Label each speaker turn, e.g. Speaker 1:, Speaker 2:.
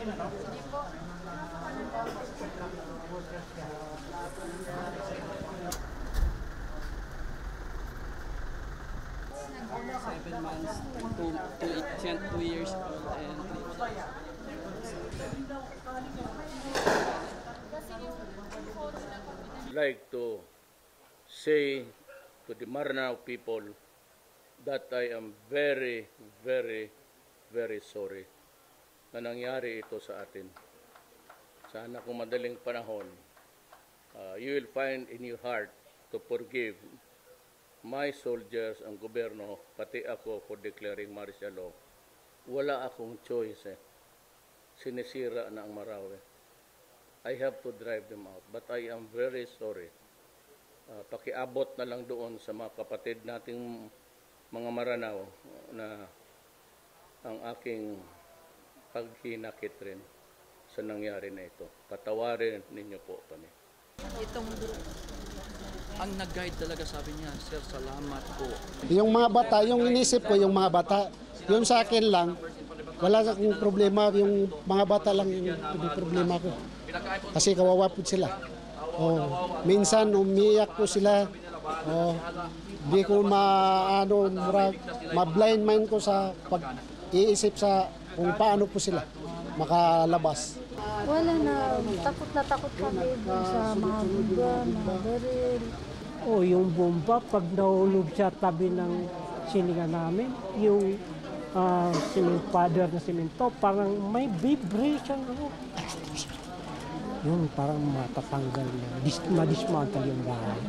Speaker 1: Seven months, 2 years old, and
Speaker 2: like to say to the Maranao people that I am very, very, very sorry na nangyari ito sa atin. Sana kung madaling panahon, you will find in your heart to forgive my soldiers, ang gobyerno, pati ako for declaring martial law. Wala akong choice eh. Sinisira na ang Marawi. I have to drive them out. But I am very sorry. Pakiabot na lang doon sa mga kapatid nating mga Maranao na ang aking paghinakit rin sa nangyari na ito. Patawarin ninyo po kami.
Speaker 1: ang nag-guide talaga, sabi niya, sir, salamat po.
Speaker 3: Yung mga bata, yung inisip ko, yung mga bata, yung sa akin lang, wala akong problema, yung mga bata lang yung problema ko. Kasi kawawa po sila. Minsan umiyak po sila. Di ko ma-blind mind ko sa pag-iisip sa kung paano po sila makalabas.
Speaker 4: Wala na takot kami dun sa mga buga, mga baril.
Speaker 5: Yung bomba, pag nahulog sa tabi ng silingan namin, yung pader na simento, parang may vibration. Yung parang matatanggal na, madismantle yung bahay.